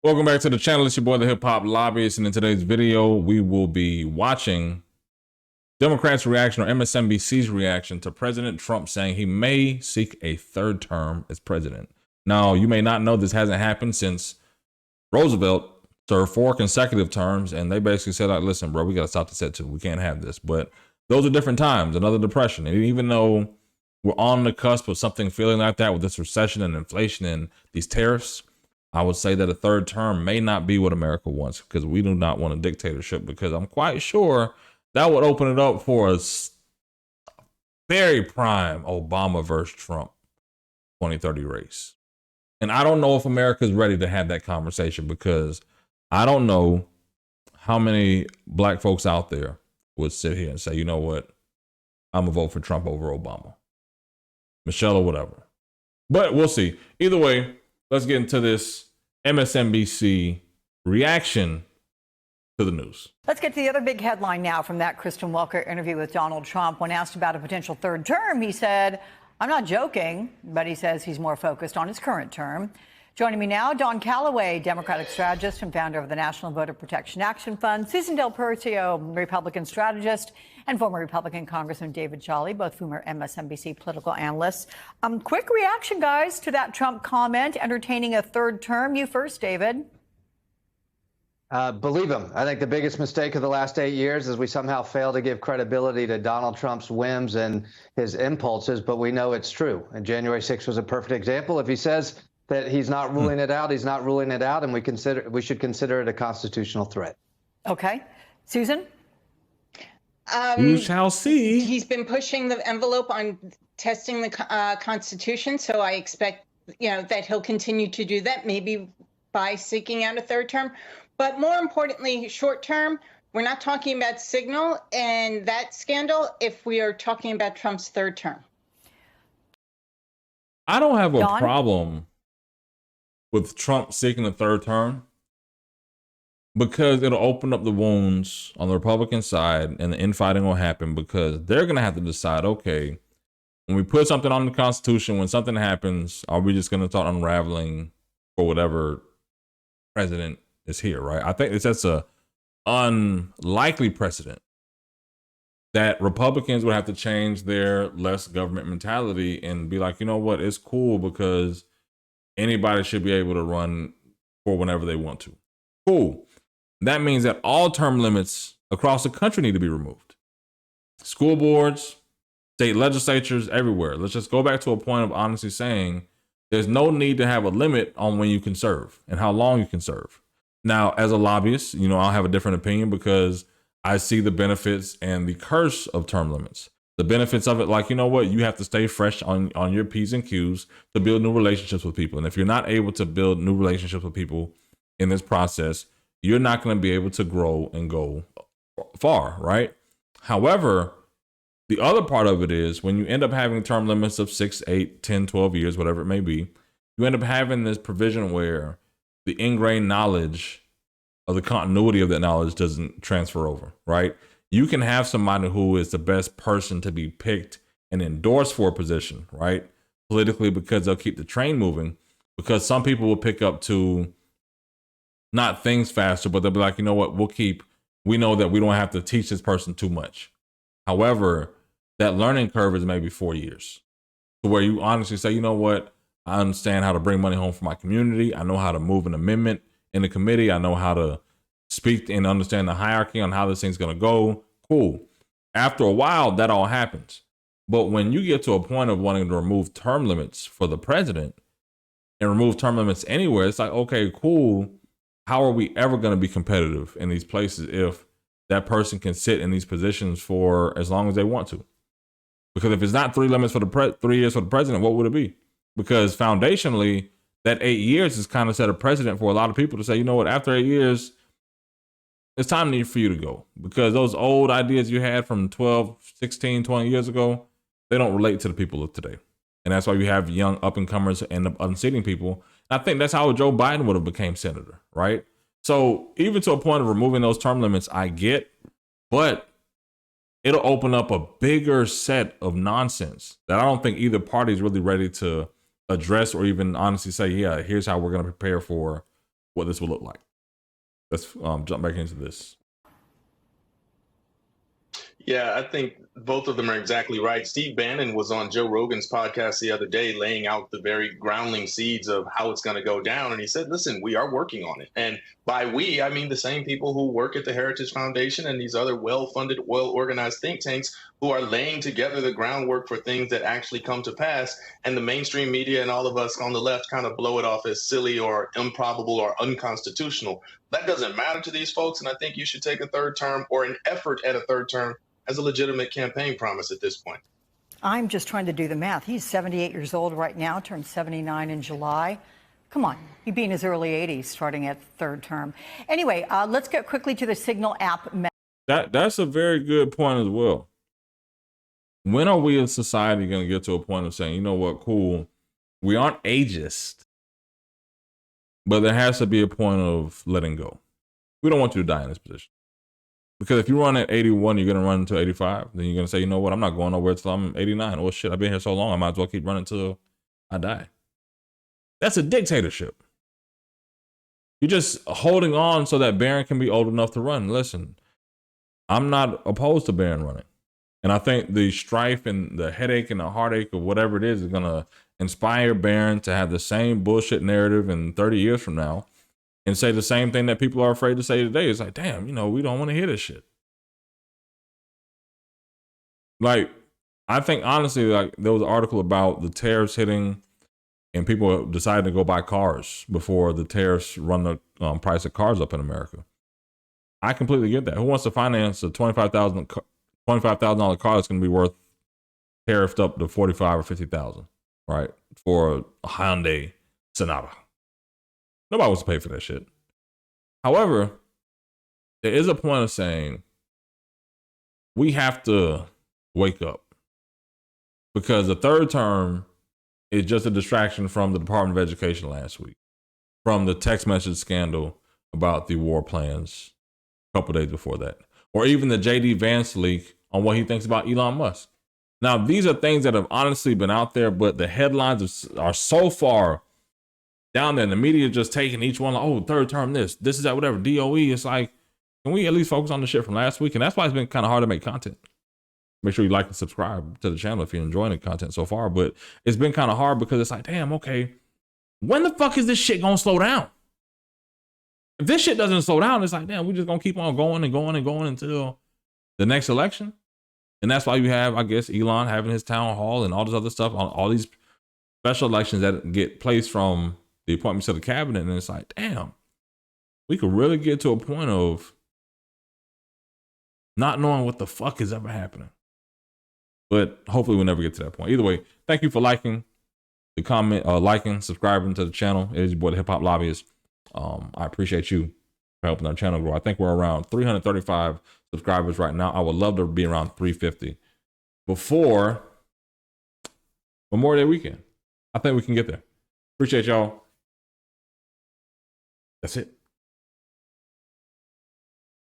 Welcome back to the channel. It's your boy, the Hip Hop Lobbyist, and in today's video, we will be watching Democrats' reaction, or MSNBC's reaction, to President Trump saying he may seek a third term as president. Now, you may not know this hasn't happened since Roosevelt served 4 consecutive terms, and they basically said, like, listen, bro, we got to stop the set too. We can't have this. But those are different times, another depression. And even though we're on the cusp of something feeling like that with this recession and inflation and these tariffs, I would say that a third term may not be what America wants, because we do not want a dictatorship, because I'm quite sure that would open it up for a very prime Obama versus Trump 2030 race. And I don't know if America is ready to have that conversation, because I don't know how many black folks out there would sit here and say, you know what, I'm gonna vote for Trump over Obama, Michelle, or whatever. But we'll see. Either way, let's get into this MSNBC reaction to the news. Let's get to the other big headline now from that Kristen Welker interview with Donald Trump. When asked about a potential third term, he said, I'm not joking, but he says he's more focused on his current term. Joining me now, Don Calloway, Democratic strategist and founder of the National Voter Protection Action Fund, Susan Del Percio, Republican strategist, and former Republican Congressman David Jolly, both of whom are MSNBC political analysts. Quick reaction, guys, to that Trump comment entertaining a third term. You first, David. Believe him. I think the biggest mistake of the last 8 years is we somehow fail to give credibility to Donald Trump's whims and his impulses, but we know it's true. And January 6th was a perfect example. If he says that he's not ruling it out, he's not ruling it out, and we should consider it a constitutional threat. Okay. Susan? We shall see. He's been pushing the envelope on testing the Constitution, so I expect, that he'll continue to do that, maybe by seeking out a third term. But more importantly, short term, we're not talking about Signal and that scandal if we are talking about Trump's third term. I don't have a problem with Trump seeking a third term, because it'll open up the wounds on the Republican side and the infighting will happen, because they're going to have to decide, okay, when we put something on the Constitution, when something happens, are we just going to start unraveling for whatever president is here, right? I think that's a unlikely precedent that Republicans would have to change their less government mentality and be like, you know what, it's cool because anybody should be able to run for whenever they want to. Cool. That means that all term limits across the country need to be removed. School boards, state legislatures, everywhere. Let's just go back to a point of honestly saying there's no need to have a limit on when you can serve and how long you can serve. Now, as a lobbyist, I'll have a different opinion, because I see the benefits and the curse of term limits. The benefits of it, like, you know what, you have to stay fresh on your P's and Q's to build new relationships with people. And if you're not able to build new relationships with people in this process, you're not going to be able to grow and go far, right? However, the other part of it is when you end up having term limits of 6, 8, 10, 12 years, whatever it may be, you end up having this provision where the ingrained knowledge of the continuity of that knowledge doesn't transfer over, right? You can have somebody who is the best person to be picked and endorsed for a position, right? Politically, because they'll keep the train moving, because some people will pick up to not things faster, but they'll be like, you know what, we know that we don't have to teach this person too much. However, that learning curve is maybe 4 years, to where you honestly say, you know what, I understand how to bring money home for my community. I know how to move an amendment in the committee. I know how to speak and understand the hierarchy on how this thing's going to go. Cool. After a while, that all happens. But when you get to a point of wanting to remove term limits for the president and remove term limits anywhere, it's like, okay, cool. How are we ever going to be competitive in these places if that person can sit in these positions for as long as they want to? Because if it's not 3 limits for the 3 years for the president, what would it be? Because foundationally, that 8 years has kind of set a precedent for a lot of people to say, you know what, after 8 years, it's time for you to go. Because those old ideas you had from 12, 16, 20 years ago, they don't relate to the people of today. And that's why you have young up-and-comers end up unseating people. And I think that's how Joe Biden would have became senator, right? So even to a point of removing those term limits, I get, but it'll open up a bigger set of nonsense that I don't think either party is really ready to address, or even honestly say, yeah, here's how we're going to prepare for what this will look like. Let's jump back into this. Yeah, I think both of them are exactly right. Steve Bannon was on Joe Rogan's podcast the other day, laying out the very groundling seeds of how it's going to go down. And he said, listen, we are working on it. And by we, I mean the same people who work at the Heritage Foundation and these other well-funded, well-organized think tanks who are laying together the groundwork for things that actually come to pass. And the mainstream media and all of us on the left kind of blow it off as silly or improbable or unconstitutional. That doesn't matter to these folks. And I think you should take a third term or an effort at a third term as a legitimate campaign promise at this point. I'm just trying to do the math. He's 78 years old right now, turned 79 in July. Come on, he'd be in his early 80s starting at third term. Anyway, let's get quickly to the Signal app. That's a very good point as well. When are we in society going to get to a point of saying, you know what, cool, we aren't ageist, but there has to be a point of letting go. We don't want you to die in this position. Because if you run at 81, you're going to run until 85. Then you're going to say, you know what, I'm not going nowhere until I'm 89. Oh, shit, I've been here so long, I might as well keep running until I die. That's a dictatorship. You're just holding on so that Byron can be old enough to run. Listen, I'm not opposed to Byron running. And I think the strife and the headache and the heartache of whatever it is going to inspire Byron to have the same bullshit narrative in 30 years from now. And say the same thing that people are afraid to say today. It's like, damn, you know, we don't want to hear this shit. Like, I think honestly, like there was an article about the tariffs hitting and people decided to go buy cars before the tariffs run the price of cars up in America. I completely get that. Who wants to finance a $25,000 car that's going to be worth tariffed up to $45,000 or $50,000, right? For a Hyundai Sonata. Nobody wants to pay for that shit. However, there is a point of saying we have to wake up because the third term is just a distraction from the Department of Education last week, from the text message scandal about the war plans a couple days before that, or even the JD Vance leak on what he thinks about Elon Musk. Now, these are things that have honestly been out there, but the headlines are so far down there, and the media just taking each one, like, oh, third term this is that, whatever, DOE. It's like, can we at least focus on the shit from last week? And that's why it's been kind of hard to make content. Make sure you like and subscribe to the channel if you're enjoying the content so far. But it's been kind of hard because it's like, damn, okay, when the fuck is this shit gonna slow down? If this shit doesn't slow down, it's like, damn, we're just gonna keep on going and going and going until the next election. And that's why you have, I guess, Elon having his town hall and all this other stuff on all these special elections that get placed from the appointments of the cabinet. And it's like, damn, we could really get to a point of not knowing what the fuck is ever happening. But hopefully we'll never get to that point. Either way, thank you for liking the comment, liking, subscribing to the channel. It is your boy, the Hip Hop Lobbyist. I appreciate you for helping our channel grow. I think we're around 335 subscribers right now. I would love to be around 350 before Memorial Day weekend. I think we can get there. Appreciate y'all. That's it.